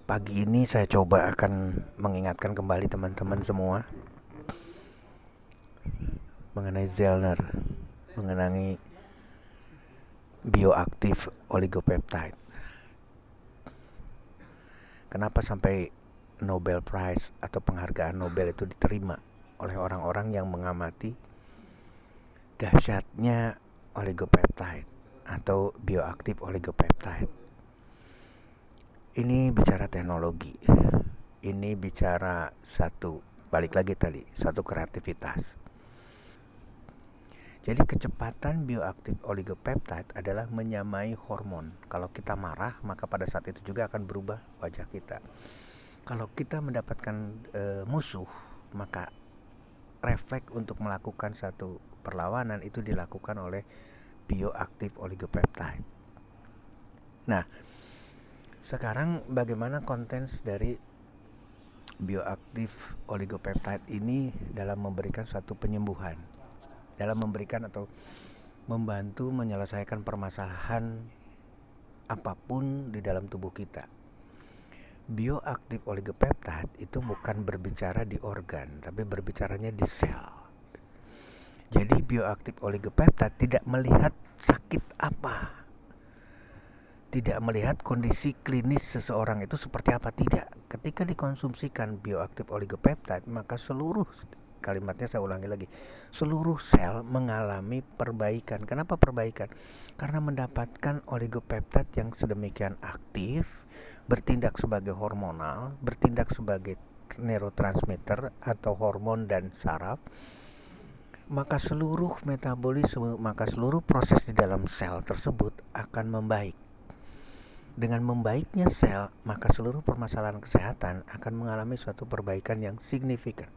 Pagi ini saya coba akan mengingatkan kembali teman-teman semua mengenai Zellner, mengenai bioaktif oligopeptide. Kenapa sampai Nobel Prize atau penghargaan Nobel itu diterima oleh orang-orang yang mengamati dahsyatnya oligopeptide atau bioaktif oligopeptide. Ini bicara teknologi. Ini bicara balik lagi tadi, satu kreativitas. Jadi kecepatan bioaktif oligopeptide adalah menyamai hormon. Kalau kita marah, maka pada saat itu juga akan berubah wajah kita. Kalau kita mendapatkan musuh, maka refleks untuk melakukan satu perlawanan itu dilakukan oleh bioaktif oligopeptide. Nah, sekarang bagaimana kontens dari bioaktif oligopeptide ini dalam memberikan suatu penyembuhan, dalam memberikan atau membantu menyelesaikan permasalahan apapun di dalam tubuh kita. Bioaktif oligopeptide itu bukan berbicara di organ, tapi berbicaranya di sel. Jadi bioaktif oligopeptide tidak melihat sakit apa, tidak melihat kondisi klinis seseorang itu seperti apa, tidak. Ketika dikonsumsikan bioaktif oligopeptide, maka kalimatnya saya ulangi lagi, seluruh sel mengalami perbaikan. Kenapa perbaikan? Karena mendapatkan oligopeptide yang sedemikian aktif, bertindak sebagai hormonal, bertindak sebagai neurotransmitter atau hormon dan saraf, maka seluruh metabolisme, maka seluruh proses di dalam sel tersebut akan membaik. Dengan membaiknya sel, maka seluruh permasalahan kesehatan akan mengalami suatu perbaikan yang signifikan.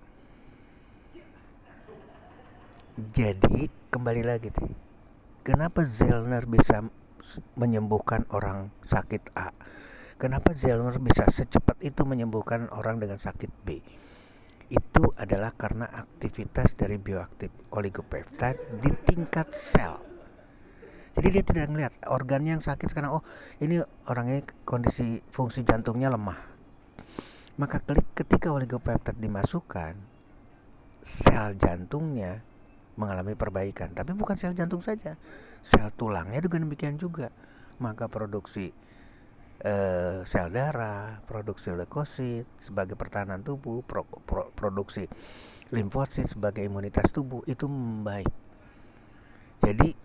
Jadi kembali lagi, kenapa Zellner bisa menyembuhkan orang sakit A? Kenapa Zellner bisa secepat itu menyembuhkan orang dengan sakit B? Itu adalah karena aktivitas dari bioaktif oligopeptide di tingkat sel. Jadi dia tidak melihat organnya yang sakit sekarang, oh ini orangnya kondisi fungsi jantungnya lemah. Maka ketika oligopeptide dimasukkan, sel jantungnya mengalami perbaikan. Tapi bukan sel jantung saja, sel tulangnya juga demikian juga. Maka produksi sel darah, produksi leukosit sebagai pertahanan tubuh, produksi limfosit sebagai imunitas tubuh itu membaik. Jadi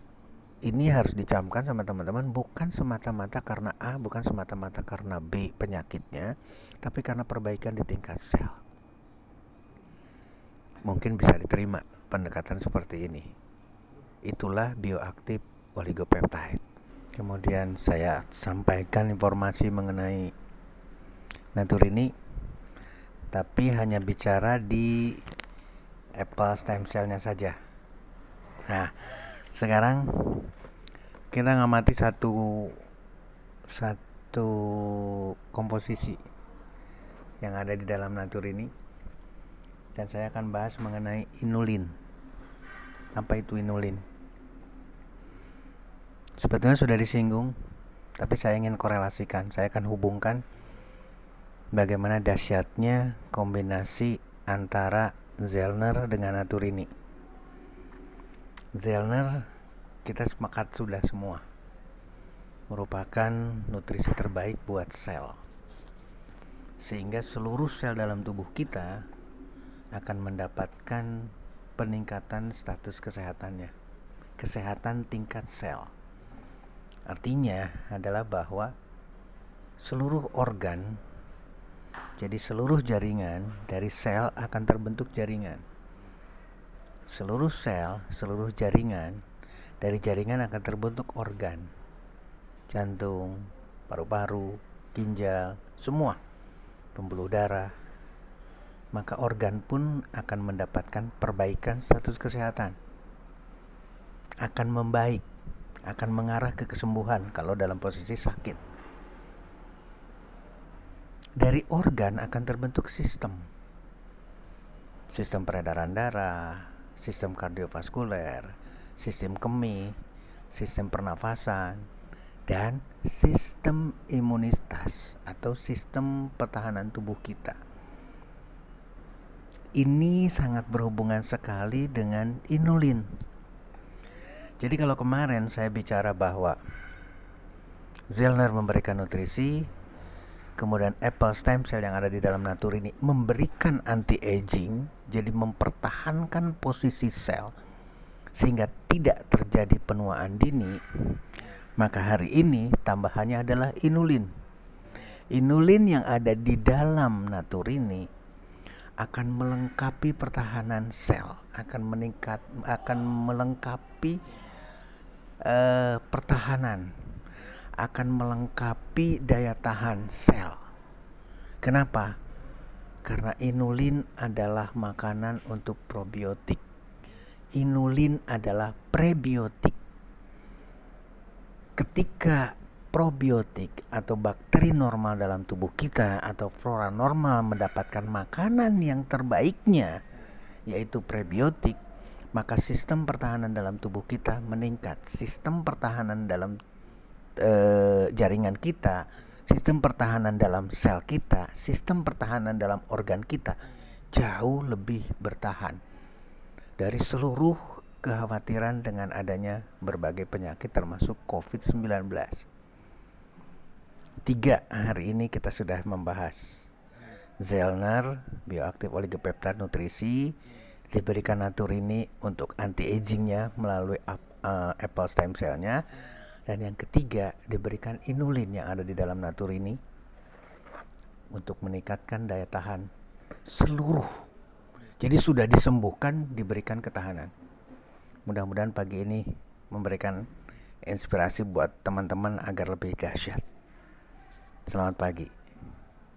ini harus dicamkan sama teman-teman, bukan semata-mata karena A, bukan semata-mata karena B penyakitnya, tapi karena perbaikan di tingkat sel. Mungkin bisa diterima pendekatan seperti ini. Itulah bioaktif oligopeptide. Kemudian saya sampaikan informasi mengenai natur ini, tapi hanya bicara di apple stem cell-nya saja. Nah, sekarang kita ngamati satu komposisi yang ada di dalam natur ini, dan saya akan bahas mengenai inulin. Apa itu inulin? Sebetulnya sudah disinggung, tapi saya ingin korelasikan, saya akan hubungkan bagaimana dahsyatnya kombinasi antara Zellner dengan natur ini. Zellner kita sepakat sudah semua merupakan nutrisi terbaik buat sel, sehingga seluruh sel dalam tubuh kita akan mendapatkan peningkatan status kesehatannya, kesehatan tingkat sel. Artinya adalah bahwa seluruh organ, jadi seluruh jaringan dari sel akan terbentuk jaringan. Seluruh sel, seluruh jaringan, dari jaringan akan terbentuk organ. Jantung, paru-paru, ginjal, semua, pembuluh darah. Maka organ pun akan mendapatkan perbaikan status kesehatan. Akan membaik, akan mengarah ke kesembuhan kalau dalam posisi sakit. Dari organ akan terbentuk sistem peredaran darah, sistem kardiovaskuler, sistem kemih, sistem pernafasan, dan sistem imunitas atau sistem pertahanan tubuh kita. Ini sangat berhubungan sekali dengan inulin. Jadi kalau kemarin saya bicara bahwa Zellner memberikan nutrisi, kemudian apple stem cell yang ada di dalam natur ini memberikan anti-aging, jadi mempertahankan posisi sel sehingga tidak terjadi penuaan dini. Maka hari ini tambahannya adalah inulin. Inulin yang ada di dalam natur ini akan melengkapi pertahanan sel, akan melengkapi pertahanan, akan melengkapi daya tahan sel. Kenapa? Karena inulin adalah makanan untuk probiotik. Inulin adalah prebiotik. Ketika probiotik atau bakteri normal dalam tubuh kita atau flora normal mendapatkan makanan yang terbaiknya, yaitu prebiotik, maka sistem pertahanan dalam tubuh kita meningkat. Sistem pertahanan dalam jaringan kita, sistem pertahanan dalam sel kita, sistem pertahanan dalam organ kita jauh lebih bertahan dari seluruh kekhawatiran dengan adanya berbagai penyakit termasuk COVID-19. 3 hari ini kita sudah membahas Zellner bioaktif oligopeptide nutrisi, diberikan natur ini untuk anti-agingnya melalui apple stem cell-nya. Dan yang ketiga, diberikan inulin yang ada di dalam natur ini untuk meningkatkan daya tahan seluruh. Jadi sudah disembuhkan, diberikan ketahanan. Mudah-mudahan pagi ini memberikan inspirasi buat teman-teman agar lebih dahsyat. Selamat pagi.